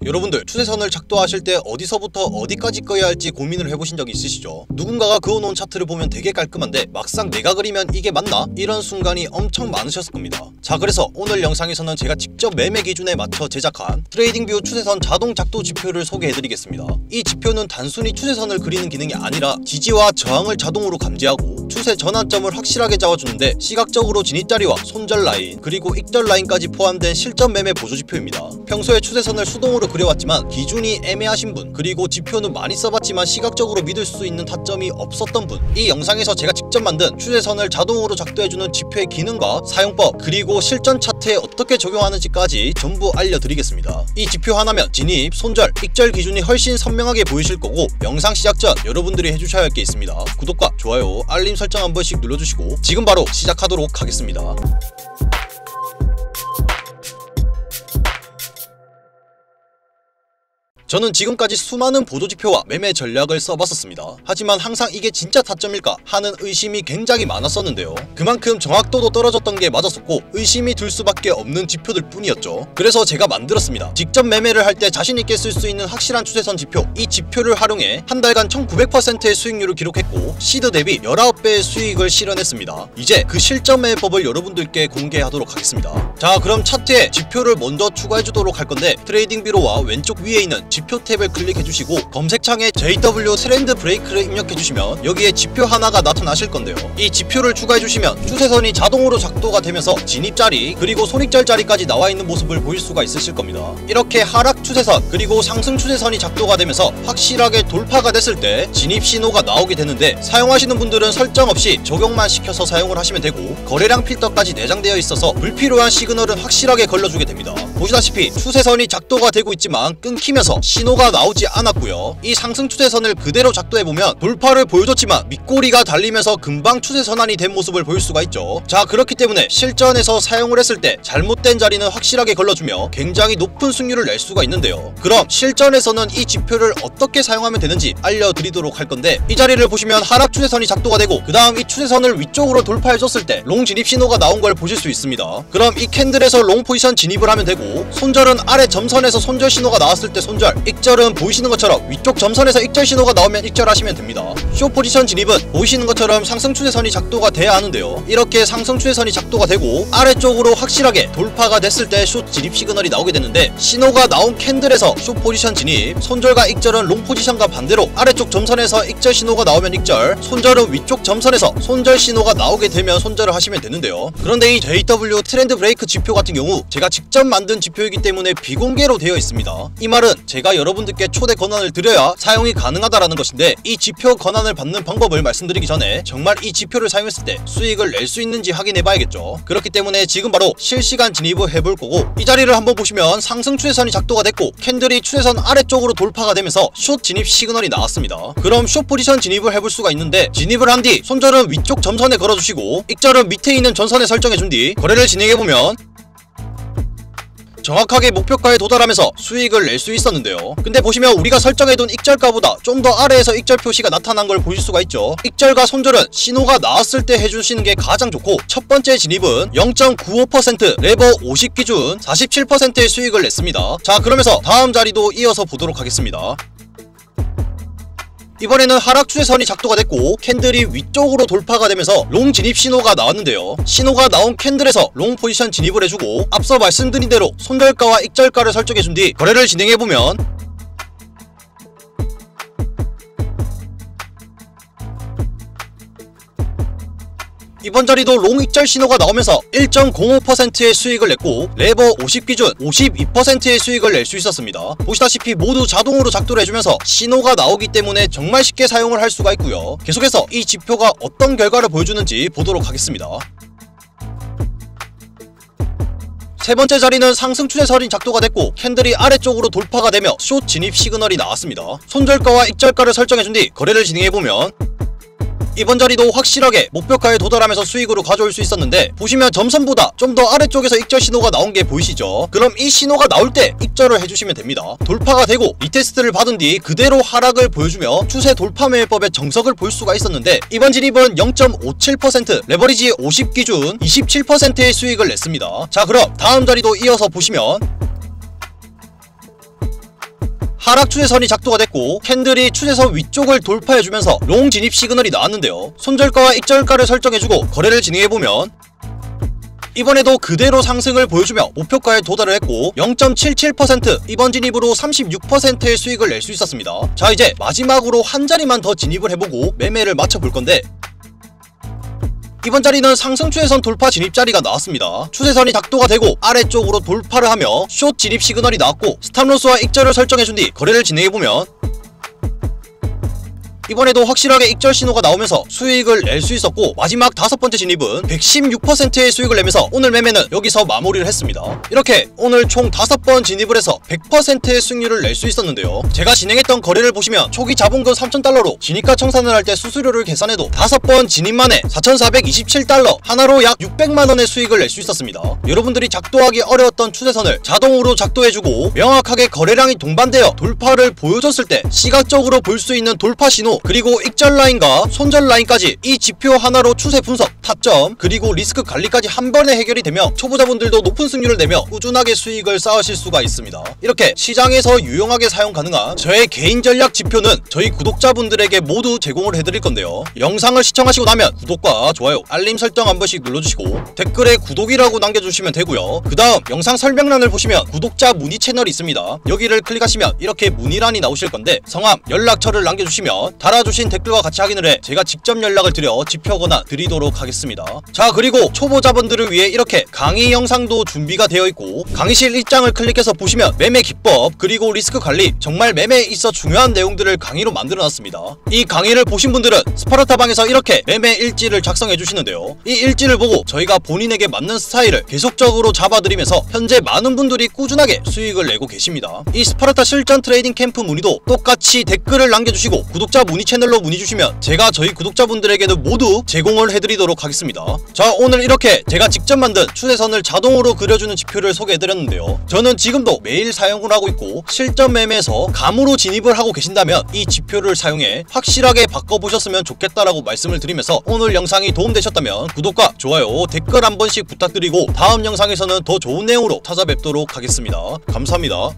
여러분들 추세선을 작도하실 때 어디서부터 어디까지 꺼야 할지 고민을 해보신 적 있으시죠? 누군가가 그어놓은 차트를 보면 되게 깔끔한데 막상 내가 그리면 이게 맞나? 이런 순간이 엄청 많으셨을 겁니다. 자, 그래서 오늘 영상에서는 제가 직접 매매 기준에 맞춰 제작한 트레이딩뷰 추세선 자동 작도 지표를 소개해드리겠습니다. 이 지표는 단순히 추세선을 그리는 기능이 아니라 지지와 저항을 자동으로 감지하고 추세 전환점을 확실하게 잡아주는데 시각적으로 진입자리와 손절 라인 그리고 익절 라인까지 포함된 실전 매매 보조지표입니다. 평소에 추세선을 수동으로 그려왔지만 기준이 애매하신 분, 그리고 지표는 많이 써봤지만 시각적으로 믿을 수 있는 타점이 없었던 분, 이 영상에서 제가 직접 만든 추세선을 자동으로 작도해주는 지표의 기능과 사용법, 그리고 실전 차트에 어떻게 적용하는지까지 전부 알려드리겠습니다. 이 지표 하나면 진입, 손절, 익절 기준이 훨씬 선명하게 보이실 거고, 영상 시작 전 여러분들이 해주셔야 할 게 있습니다. 구독과 좋아요, 알림 설정 한 번씩 눌러주시고 지금 바로 시작하도록 하겠습니다. 저는 지금까지 수많은 보조지표와 매매 전략을 써봤었습니다. 하지만 항상 이게 진짜 타점일까 하는 의심이 굉장히 많았었는데요. 그만큼 정확도도 떨어졌던 게 맞았었고 의심이 들 수밖에 없는 지표들 뿐이었죠. 그래서 제가 만들었습니다. 직접 매매를 할 때 자신있게 쓸 수 있는 확실한 추세선 지표, 이 지표를 활용해 한 달간 1900%의 수익률을 기록했고 시드 대비 19배의 수익을 실현했습니다. 이제 그 실전 매매법을 여러분들께 공개하도록 하겠습니다. 자, 그럼 차트에 지표를 먼저 추가해주도록 할 건데, 트레이딩뷰로와 왼쪽 위에 있는 지표 탭을 클릭해주시고 검색창에 JW 트렌드 브레이크를 입력해주시면 여기에 지표 하나가 나타나실 건데요. 이 지표를 추가해주시면 추세선이 자동으로 작도가 되면서 진입자리 그리고 손익절 자리까지 나와있는 모습을 보일 수가 있으실 겁니다. 이렇게 하락 추세선 그리고 상승 추세선이 작도가 되면서 확실하게 돌파가 됐을 때 진입 신호가 나오게 되는데, 사용하시는 분들은 설정 없이 적용만 시켜서 사용을 하시면 되고 거래량 필터까지 내장되어 있어서 불필요한 시그널은 확실하게 걸러주게 됩니다. 보시다시피 추세선이 작도가 되고 있지만 끊기면서 신호가 나오지 않았고요. 이 상승 추세선을 그대로 작도해보면 돌파를 보여줬지만 밑꼬리가 달리면서 금방 추세 전환이 된 모습을 보일 수가 있죠. 자, 그렇기 때문에 실전에서 사용을 했을 때 잘못된 자리는 확실하게 걸러주며 굉장히 높은 승률을 낼 수가 있는데요. 그럼 실전에서는 이 지표를 어떻게 사용하면 되는지 알려드리도록 할 건데, 이 자리를 보시면 하락 추세선이 작도가 되고 그 다음 이 추세선을 위쪽으로 돌파해줬을 때 롱 진입 신호가 나온 걸 보실 수 있습니다. 그럼 이 캔들에서 롱 포지션 진입을 하면 되고, 손절은 아래 점선에서 손절 신호가 나왔을 때 손절, 익절은 보이시는 것처럼 위쪽 점선에서 익절 신호가 나오면 익절하시면 됩니다. 숏 포지션 진입은 보이시는 것처럼 상승 추세선이 작도가 돼야 하는데요. 이렇게 상승 추세선이 작도가 되고 아래쪽으로 확실하게 돌파가 됐을 때 숏 진입 시그널이 나오게 되는데, 신호가 나온 캔들에서 숏 포지션 진입, 손절과 익절은 롱 포지션과 반대로 아래쪽 점선에서 익절 신호가 나오면 익절, 손절은 위쪽 점선에서 손절 신호가 나오게 되면 손절을 하시면 되는데요. 그런데 이 JW 트렌드 브레이크 지표 같은 경우 제가 직접 만든 지표이기 때문에 비공개로 되어 있습니다. 이 말은 제가 여러분들께 초대 권한을 드려야 사용이 가능하다라는 것인데, 이 지표 권한을 받는 방법을 말씀드리기 전에 정말 이 지표를 사용했을 때 수익을 낼 수 있는지 확인해 봐야겠죠. 그렇기 때문에 지금 바로 실시간 진입을 해볼 거고, 이 자리를 한번 보시면 상승 추세선이 작도가 됐고 캔들이 추세선 아래쪽으로 돌파가 되면서 숏 진입 시그널이 나왔습니다. 그럼 숏 포지션 진입을 해볼 수가 있는데, 진입을 한 뒤 손절은 위쪽 점선에 걸어주시고 익절은 밑에 있는 전선에 설정해준 뒤 거래를 진행해보면 정확하게 목표가에 도달하면서 수익을 낼 수 있었는데요. 근데 보시면 우리가 설정해둔 익절가보다 좀 더 아래에서 익절 표시가 나타난 걸 보실 수가 있죠. 익절과 손절은 신호가 나왔을 때 해주시는 게 가장 좋고, 첫 번째 진입은 0.95%, 레버 50 기준 47%의 수익을 냈습니다. 자, 그러면서 다음 자리도 이어서 보도록 하겠습니다. 이번에는 하락 추세선이 작도가 됐고 캔들이 위쪽으로 돌파가 되면서 롱 진입 신호가 나왔는데요. 신호가 나온 캔들에서 롱 포지션 진입을 해주고 앞서 말씀드린 대로 손절가와 익절가를 설정해준 뒤 거래를 진행해보면 이번 자리도 롱 익절 신호가 나오면서 1.05%의 수익을 냈고 레버 50 기준 52%의 수익을 낼 수 있었습니다. 보시다시피 모두 자동으로 작도를 해주면서 신호가 나오기 때문에 정말 쉽게 사용을 할 수가 있고요. 계속해서 이 지표가 어떤 결과를 보여주는지 보도록 하겠습니다. 세 번째 자리는 상승 추세선이 작도가 됐고 캔들이 아래쪽으로 돌파가 되며 숏 진입 시그널이 나왔습니다. 손절가와 익절가를 설정해준 뒤 거래를 진행해보면 이번 자리도 확실하게 목표가에 도달하면서 수익으로 가져올 수 있었는데, 보시면 점선보다 좀 더 아래쪽에서 익절 신호가 나온 게 보이시죠? 그럼 이 신호가 나올 때 익절을 해주시면 됩니다. 돌파가 되고 리테스트를 받은 뒤 그대로 하락을 보여주며 추세 돌파 매매법의 정석을 볼 수가 있었는데, 이번 진입은 0.57%, 레버리지 50 기준 27%의 수익을 냈습니다. 자, 그럼 다음 자리도 이어서 보시면 하락 추세선이 작도가 됐고 캔들이 추세선 위쪽을 돌파해주면서 롱 진입 시그널이 나왔는데요. 손절가와 익절가를 설정해주고 거래를 진행해보면 이번에도 그대로 상승을 보여주며 목표가에 도달을 했고 0.77% 이번 진입으로 36%의 수익을 낼 수 있었습니다. 자, 이제 마지막으로 한 자리만 더 진입을 해보고 매매를 맞춰볼 건데, 이번 자리는 상승 추세선 돌파 진입 자리가 나왔습니다. 추세선이 작도가 되고 아래쪽으로 돌파를 하며 숏 진입 시그널이 나왔고 스탑로스와 익절을 설정해준 뒤 거래를 진행해보면 이번에도 확실하게 익절 신호가 나오면서 수익을 낼 수 있었고, 마지막 5번째 진입은 116%의 수익을 내면서 오늘 매매는 여기서 마무리를 했습니다. 이렇게 오늘 총 5번 진입을 해서 100%의 수익률을 낼 수 있었는데요. 제가 진행했던 거래를 보시면 초기 자본금 3,000달러로 진입가 청산을 할 때 수수료를 계산해도 5번 진입만에 4,427달러, 하나로 약 600만원의 수익을 낼 수 있었습니다. 여러분들이 작도하기 어려웠던 추세선을 자동으로 작도해주고 명확하게 거래량이 동반되어 돌파를 보여줬을 때 시각적으로 볼 수 있는 돌파 신호, 그리고 익절 라인과 손절 라인까지 이 지표 하나로 추세 분석, 타점, 그리고 리스크 관리까지 한 번에 해결이 되며 초보자분들도 높은 승률을 내며 꾸준하게 수익을 쌓으실 수가 있습니다. 이렇게 시장에서 유용하게 사용 가능한 저의 개인 전략 지표는 저희 구독자분들에게 모두 제공을 해드릴 건데요. 영상을 시청하시고 나면 구독과 좋아요, 알림 설정 한 번씩 눌러주시고 댓글에 구독이라고 남겨주시면 되고요. 그 다음 영상 설명란을 보시면 구독자 문의 채널이 있습니다. 여기를 클릭하시면 이렇게 문의란이 나오실 건데 성함, 연락처를 남겨주시면 달아주신 댓글과 같이 확인을 해 제가 직접 연락을 드려 지표 권한 드리도록 하겠습니다. 자, 그리고 초보자분들을 위해 이렇게 강의 영상도 준비가 되어 있고, 강의실 입장을 클릭해서 보시면 매매 기법 그리고 리스크 관리, 정말 매매에 있어 중요한 내용들을 강의로 만들어 놨습니다. 이 강의를 보신 분들은 스파르타 방에서 이렇게 매매 일지를 작성해 주시는데요. 이 일지를 보고 저희가 본인에게 맞는 스타일을 계속적으로 잡아드리면서 현재 많은 분들이 꾸준하게 수익을 내고 계십니다. 이 스파르타 실전 트레이딩 캠프 문의도 똑같이 댓글을 남겨주시고 구독자 문의 채널로 문의 주시면 제가 저희 구독자분들에게도 모두 제공을 해드리도록 하겠습니다. 자, 오늘 이렇게 제가 직접 만든 추세선을 자동으로 그려주는 지표를 소개해드렸는데요. 저는 지금도 매일 사용을 하고 있고, 실전 매매에서 감으로 진입을 하고 계신다면 이 지표를 사용해 확실하게 바꿔보셨으면 좋겠다라고 말씀을 드리면서 오늘 영상이 도움되셨다면 구독과 좋아요, 댓글 한 번씩 부탁드리고 다음 영상에서는 더 좋은 내용으로 찾아뵙도록 하겠습니다. 감사합니다.